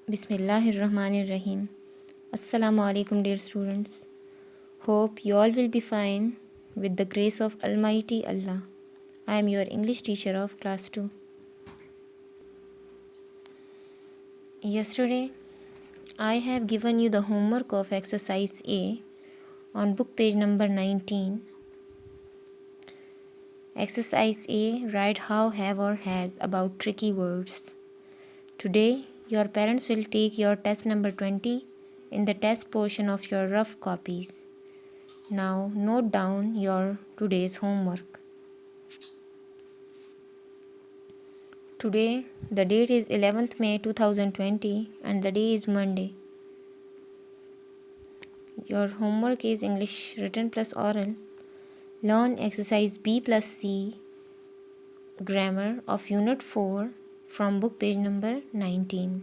Bismillahirrahmanirrahim. Assalamu alaikum, dear students. Hope you all will be fine with the grace of Almighty Allah. I am your English teacher of class 2. Yesterday, I have given you the homework of exercise A on book page number 19. Exercise A, write how, have or has about tricky words. Today, your parents will take your test number 20 in the test portion of your rough copies. Now, note down your today's homework. Today, the date is 11th May 2020 and the day is Monday. Your homework is English written plus oral. Learn exercise B plus C grammar of unit 4 from book page number 19.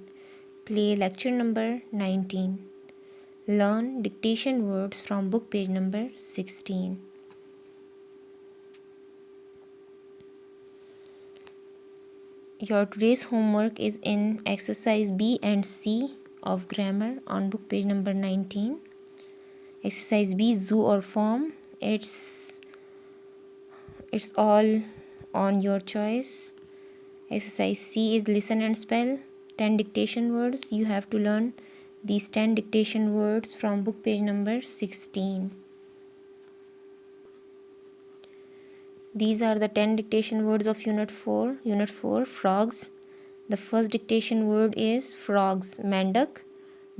Play lecture number 19. Learn dictation words from book page number 16. Your today's homework is in exercise B and C of grammar on book page number 19. Exercise B, zoo or form, it's all on your choice. Exercise C is listen and spell 10 dictation words. You have to learn these 10 dictation words from book page number 16. These are the 10 dictation words of unit 4. Unit 4, frogs. The first dictation word is frogs, mendak,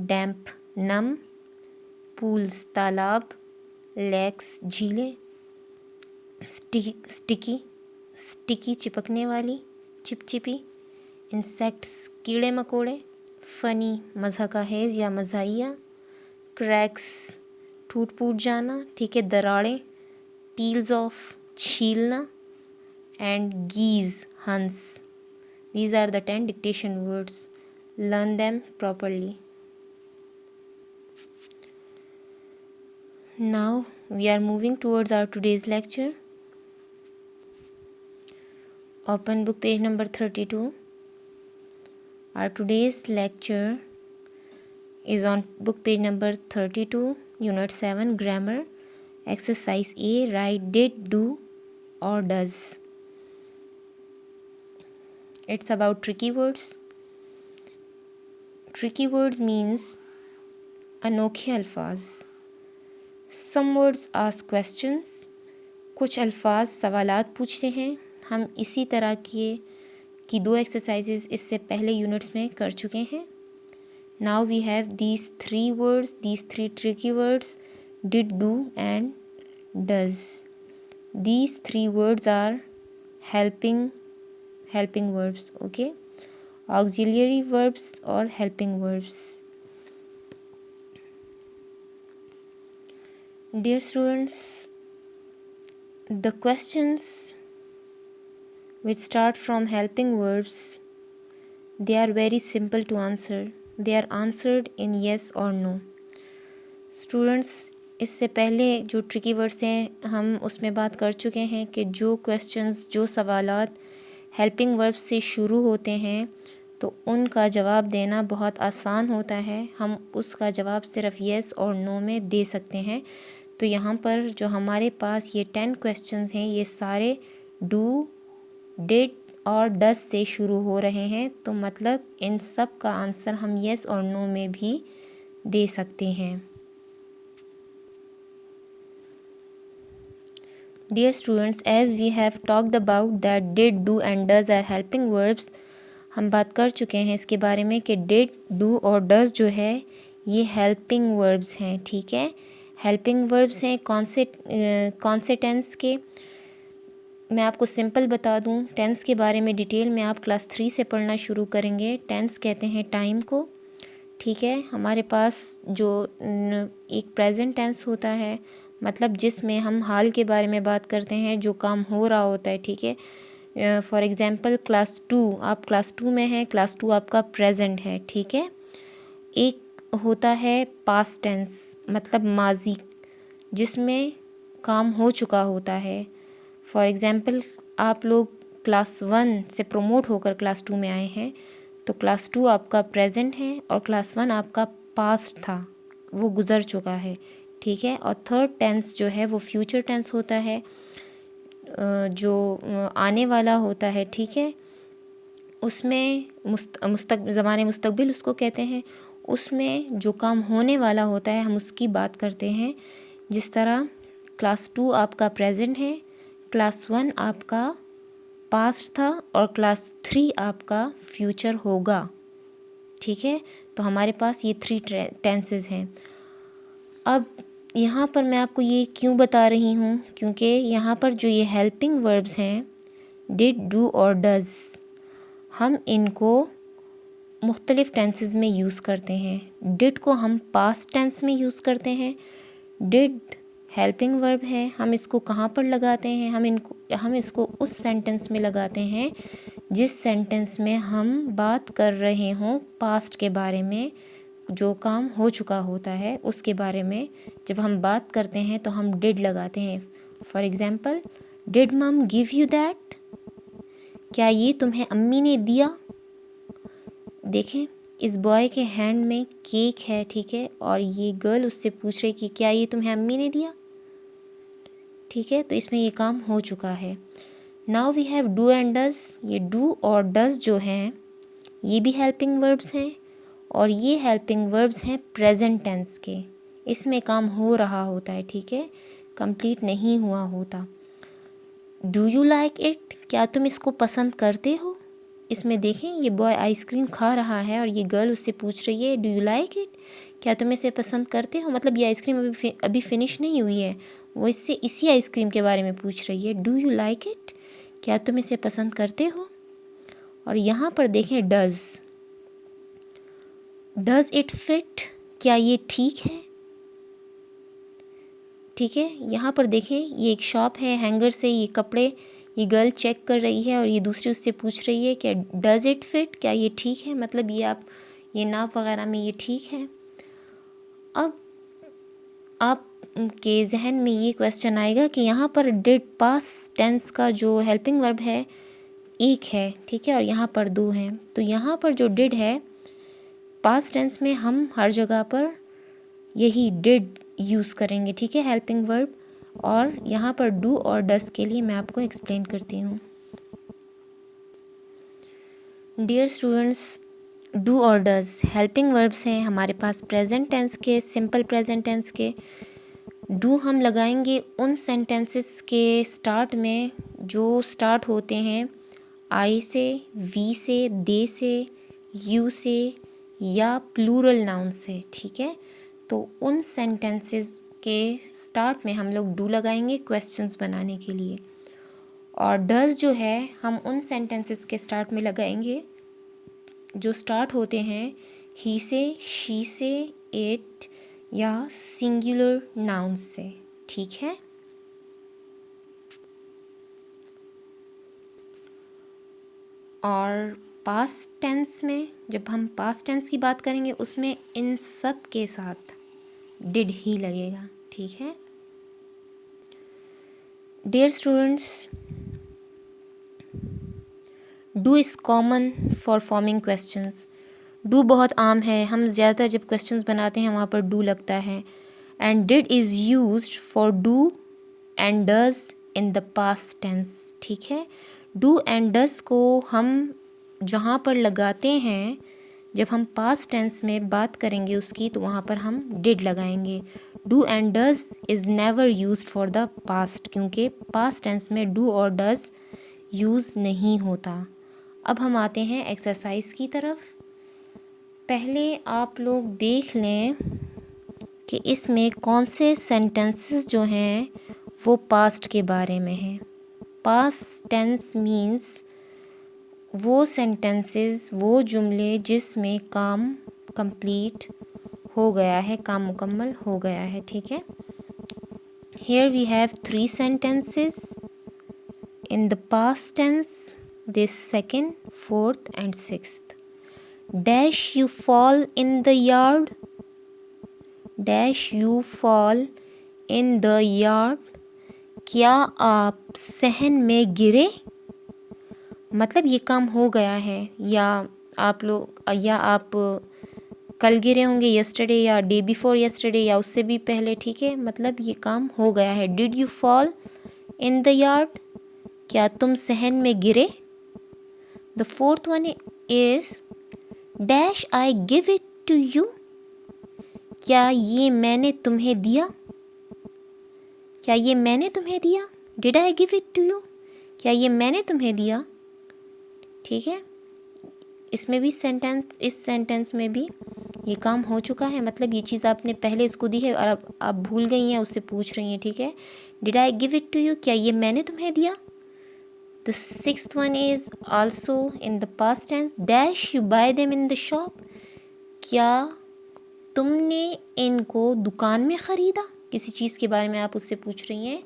damp, numb, pools, तालाब, lakes, झीलें, sticky, चिपकने वाली, चिपचिपी, insects, कीड़े मकोड़े, funny, मज़ा का has या मज़ाहिया, cracks, टूट फूट जाना, ठीक है, दरारें, peels off, छीलना, and geese, हंस. These are the 10 dictation words. Learn them properly. Now we are moving towards our today's lecture. Open book page number 32. Our today's lecture is on book page number 32, unit 7, grammar. Exercise A, write did, do or does. It's about tricky words. Tricky words means अनोखे अल्फाज. Some words ask questions. कुछ अल्फाज सवालात पूछते हैं. हम इसी तरह की 2 एक्सरसाइजेज इससे पहले यूनिट्स में कर चुके हैं. Now we have these 3 words, these 3 tricky words, did, do and does. These 3 words are helping verbs, okay? Auxiliary verbs or helping verbs. Dear students, the questions which start from helping verbs, they are very simple to answer. They are answered in yes or no. Students, इससे पहले जो tricky words हैं हम उसमें बात कर चुके हैं कि जो क्वेश्चंस, जो सवालात हेल्पिंग वर्ब्स से शुरू होते हैं तो उनका जवाब देना बहुत आसान होता है. हम उसका जवाब सिर्फ येस और नो में दे सकते हैं. तो यहाँ पर जो हमारे पास ये 10 क्वेश्चंस हैं ये सारे डू, डिड और डस से शुरू हो रहे हैं. तो मतलब इन सब का आंसर हम येस और नो में भी दे सकते हैं. Dear students, as we have talked about that did, do and does are helping verbs, हम बात कर चुके हैं इसके बारे में कि did, do और does जो है ये helping verbs हैं. ठीक है, helping verbs हैं. कौन से टेंस के, मैं आपको सिंपल बता दूं. टेंस के बारे में डिटेल में आप क्लास 3 से पढ़ना शुरू करेंगे. टेंस कहते हैं टाइम को. ठीक है, हमारे पास जो एक प्रेजेंट टेंस होता है मतलब जिसमें हम हाल के बारे में बात करते हैं, जो काम हो रहा होता है. ठीक है, फॉर एग्ज़ाम्पल क्लास 2, आप क्लास 2 में हैं, क्लास 2 आपका प्रेजेंट है. ठीक है, एक होता है पास्ट टेंस मतलब माजी, जिसमें काम हो चुका होता है. फॉर एग्ज़ाम्पल आप लोग क्लास 1 से प्रमोट होकर क्लास 2 में आए हैं तो क्लास 2 आपका प्रेजेंट है और क्लास 1 आपका पास्ट था, वो गुज़र चुका है, ठीक है। और थर्ड टेंस जो है वो फ्यूचर टेंस होता है, जो आने वाला होता है, ठीक है। उसमें ज़माने मुस्तकबिल उसको कहते हैं। उसमें जो काम होने वाला होता है हम उसकी बात करते हैं। जिस तरह क्लास 2 आपका प्रेजेंट है, क्लास 1 आपका पास्ट था और क्लास 3 आपका फ्यूचर होगा, ठीक है। तो हमारे पास ये 3 टेंसेस हैं। अब यहाँ पर मैं आपको ये क्यों बता रही हूँ, क्योंकि यहाँ पर जो ये हेल्पिंग वर्ब्स हैं डिड, डू और डज़, हम इनको मुख्तलिफ़ टेंसेस में यूज़ करते हैं। डिड को हम पास्ट टेंस में यूज़ करते हैं। डिड हेल्पिंग वर्ब है, हम इसको कहाँ पर लगाते हैं, हम इसको उस सेंटेंस में लगाते हैं जिस सेंटेंस में हम बात कर रहे हों पास्ट के बारे में, जो काम हो चुका होता है उसके बारे में। जब हम बात करते हैं तो हम डिड लगाते हैं। फॉर एग्ज़ाम्पल, डिड मम गिव यू दैट, क्या ये तुम्हें अम्मी ने दिया। देखें, इस बॉय के हैंड में केक है, ठीक है, और ये गर्ल उससे पूछ रही कि क्या ये तुम्हें अम्मी ने दिया, ठीक है। तो इसमें ये काम हो चुका है। Now we have do and does. ये डू और डज जो हैं ये भी हेल्पिंग वर्ब्स हैं, और ये हेल्पिंग वर्ब्स हैं प्रेजेंट टेंस के। इसमें काम हो रहा होता है, ठीक है, कंप्लीट नहीं हुआ होता। डू यू लाइक इट, क्या तुम इसको पसंद करते हो। इसमें देखें, ये बॉय आइसक्रीम खा रहा है और ये गर्ल उससे पूछ रही है डू यू लाइक इट, क्या तुम इसे पसंद करते हो। मतलब ये आइसक्रीम अभी फिनिश नहीं हुई है, वो इससे इसी आइसक्रीम के बारे में पूछ रही है, डू यू लाइक इट, क्या तुम इसे पसंद करते हो। और यहाँ पर देखें डज़ इट फिट, क्या ये ठीक है, ठीक है। यहाँ पर देखें, ये एक शॉप है, हैंगर से ये कपड़े ये गर्ल चेक कर रही है और ये दूसरी उससे पूछ रही है कि डज़ इट फिट, क्या ये ठीक है, मतलब ये नाप वगैरह में ये ठीक है। अब आपके जहन में ये क्वेश्चन आएगा कि यहाँ पर डिड पास्ट टेंस का जो हेल्पिंग वर्ब है एक है, ठीक है, और यहाँ पर 2 हैं। तो यहाँ पर जो डिड है पास्ट टेंस में हम हर जगह पर यही डिड यूज़ करेंगे, ठीक है, हेल्पिंग वर्ब। और यहाँ पर डू और डस के लिए मैं आपको एक्सप्लेन करती हूँ। डियर स्टूडेंट्स, डू और डज हेल्पिंग वर्ब्स हैं हमारे पास प्रेजेंट टेंस के, सिंपल प्रेजेंट टेंस के। डू हम लगाएंगे उन सेंटेंसेस के स्टार्ट में जो स्टार्ट होते हैं आई से, वी से, दे से, यू से या प्लूरल नाउन से, ठीक है। तो उन सेंटेंसेस के स्टार्ट में हम लोग डू लगाएंगे क्वेश्चंस बनाने के लिए। और डज जो है हम उन सेंटेंसेस के स्टार्ट में लगाएंगे जो स्टार्ट होते हैं ही से, शी से, इट या सिंगुलर नाउन से, ठीक है। और पास्ट टेंस में जब हम पास्ट टेंस की बात करेंगे उसमें इन सब के साथ डिड ही लगेगा, ठीक है। Dear students, do is common for forming questions. Do बहुत आम है, हम ज़्यादातर जब क्वेश्चंस बनाते हैं वहाँ पर डू लगता है। And did is used for do and does in the past tense, ठीक है। डू एंड डज को हम जहाँ पर लगाते हैं जब हम पास्ट टेंस में बात करेंगे उसकी, तो वहाँ पर हम डिड लगाएंगे। Do and does is never used for the past, क्योंकि पास्ट टेंस में डू और डज यूज़ नहीं होता। अब हम आते हैं एक्सरसाइज की तरफ। पहले आप लोग देख लें कि इसमें कौन से सेंटेंसेस जो हैं वो पास्ट के बारे में हैं। पास्ट टेंस मीन्स वो सेंटेंसेस, वो जुमले जिसमें काम कंप्लीट हो गया है, काम मुकम्मल हो गया है, ठीक है। Here we have 3 sentences in the past tense, this second, fourth and sixth. Dash you fall in the yard, dash you fall in the yard, क्या आप सहन में गिरे, मतलब ये काम हो गया है या आप लोग या आप कल गिरे होंगे, यस्टरडे या डे बिफोर यस्टरडे या उससे भी पहले, ठीक है, मतलब ये काम हो गया है। Did you fall in the yard, क्या तुम सहन में गिरे। The fourth one is dash I give it to you, क्या ये मैंने तुम्हें दिया, क्या ये मैंने तुम्हें दिया। Did I give it to you, क्या ये मैंने तुम्हें दिया, ठीक है। इसमें भी सेंटेंस, इस सेंटेंस में भी ये काम हो चुका है, मतलब ये चीज़ आपने पहले इसको दी है और अब आप भूल गई हैं, उससे पूछ रही हैं, ठीक है। Did I give it to you, क्या ये मैंने तुम्हें दिया। The sixth one is also in the past tense, dash you buy them in the shop, क्या तुमने इनको दुकान में ख़रीदा। किसी चीज़ के बारे में आप उससे पूछ रही हैं।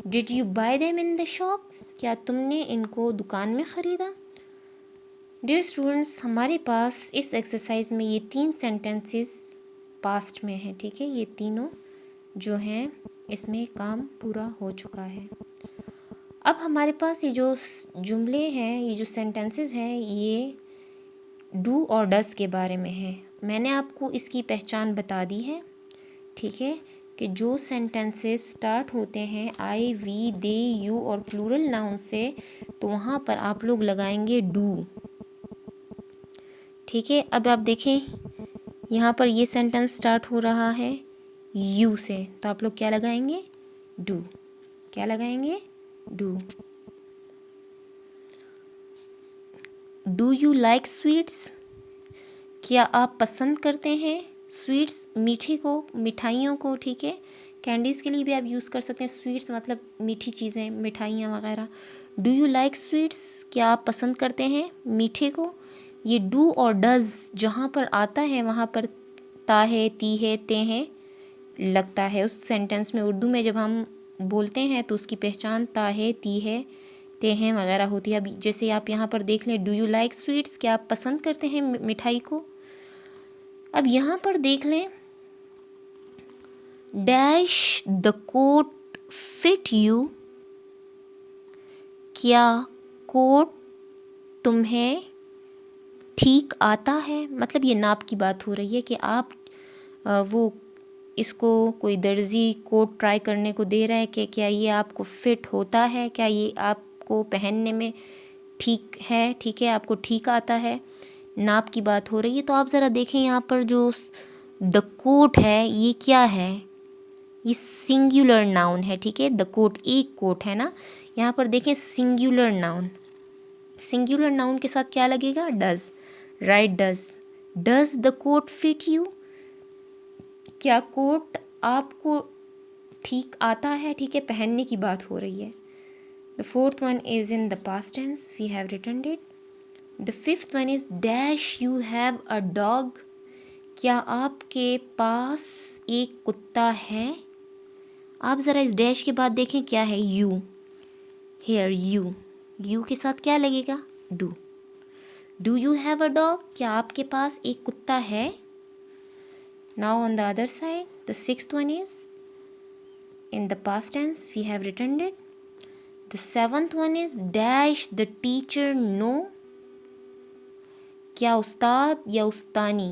Did you buy them in the shop, क्या तुमने इनको दुकान में ख़रीदा। डियर स्टूडेंट्स, हमारे पास इस एक्सरसाइज में ये 3 सेंटेंसेस पास्ट में हैं, ठीक है। ये तीनों जो हैं इसमें काम पूरा हो चुका है। अब हमारे पास ये जो जुमले हैं, ये जो सेंटेंसेस हैं, ये डू और डस के बारे में है। मैंने आपको इसकी पहचान बता दी है, ठीक है, कि जो सेंटेंसेस स्टार्ट होते हैं आई, वी, दे, यू और प्लूरल नाउन से, तो वहाँ पर आप लोग लगाएंगे डू, ठीक है। अब आप देखें यहाँ पर ये सेंटेंस स्टार्ट हो रहा है यू से, तो आप लोग क्या लगाएंगे, डू। क्या लगाएंगे, do. Do you like sweets, क्या आप पसंद करते हैं स्वीट्स, मीठे को, मिठाइयों को, ठीक है। कैंडीज़ के लिए भी आप यूज़ कर सकते हैं, स्वीट्स मतलब मीठी चीज़ें, मिठाइयाँ वगैरह। डू यू लाइक स्वीट्स, क्या आप पसंद करते हैं मीठे को। ये डू और डज़ जहाँ पर आता है वहाँ पर ता है, ती है, ते हैं लगता है उस सेंटेंस में। उर्दू में जब हम बोलते हैं तो उसकी पहचान ता है, ती है, ते हैं वगैरह होती है। अब जैसे आप यहाँ पर देख लें, डू यू लाइक स्वीट्स, क्या आप पसंद करते हैं मिठाई को। अब यहाँ पर देख लें, dash the coat fit you, क्या कोट तुम्हें ठीक आता है। मतलब ये नाप की बात हो रही है कि आप वो इसको कोई दर्जी कोट ट्राई करने को दे रहा है कि क्या ये आपको फिट होता है, क्या ये आपको पहनने में ठीक है, ठीक है, आपको ठीक आता है। नाप की बात हो रही है। तो आप ज़रा देखें यहाँ पर जो द कोट है ये क्या है, ये सिंगुलर नाउन है, ठीक है। द कोट एक कोट है ना, यहाँ पर देखें सिंगुलर नाउन, सिंगुलर नाउन के साथ क्या लगेगा, does, right, does. Does the coat fit you, क्या कोट आपको ठीक आता है, ठीक है, पहनने की बात हो रही है। The fourth one is in the past tense, we have written it. The fifth one is dash you have a dog, क्या आपके पास एक कुत्ता है। आप ज़रा इस डैश के बाद देखें क्या है, यू, हेयर यू, यू के साथ क्या लगेगा, do. Do you have a dog, क्या आपके पास एक कुत्ता है। Now on the other side, the sixth one is in the past tense, we have written it. The seventh one is dash the teacher know, क्या उस्ताद या उस्तानी,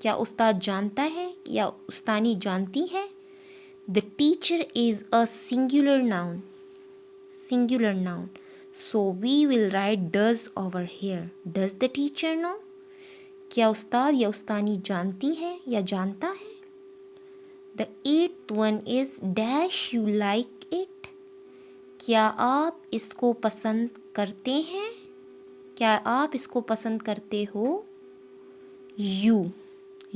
क्या उस्ताद जानता है या उस्तानी जानती है। The teacher is a singular noun, singular noun, so we will write does over here. Does the teacher know, क्या उस्ताद या उस्तानी जानती है या जानता है। The eighth one is dash you like it, क्या आप इसको पसंद करते हैं, क्या आप इसको पसंद करते हो। You,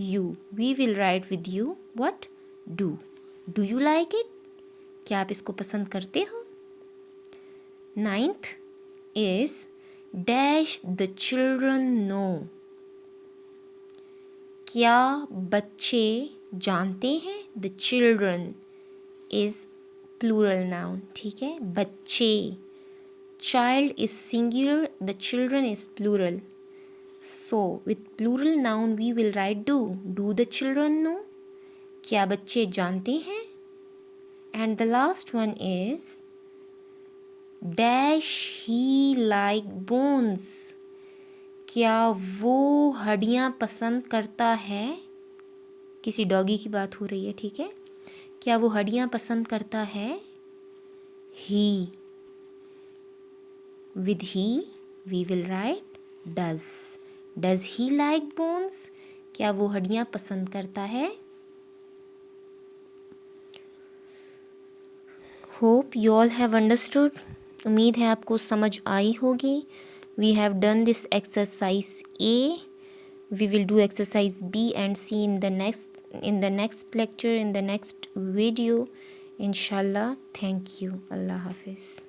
you, we will write with you what, do. Do you like it, क्या आप इसको पसंद करते हो। Ninth is dash the children know, क्या बच्चे जानते हैं। The children is plural noun, ठीक है, बच्चे, child is singular, the children is plural, so with plural noun we will write do. Do the children know, क्या बच्चे जानते हैं। And the last one is dash he like bones, क्या वो हड्डियाँ पसंद करता है? किसी डॉगी की बात हो रही है, ठीक है। क्या वो हड्डियाँ पसंद करता है? ही। With he we will write does. Does he like bones? क्या वो हड्डियाँ पसंद करता है? Hope you all have understood. उम्मीद है आपको समझ आई होगी. We have done this exercise A. We will do exercise B and C in the next lecture, in the next video. Inshallah. Thank you. Allah Hafiz.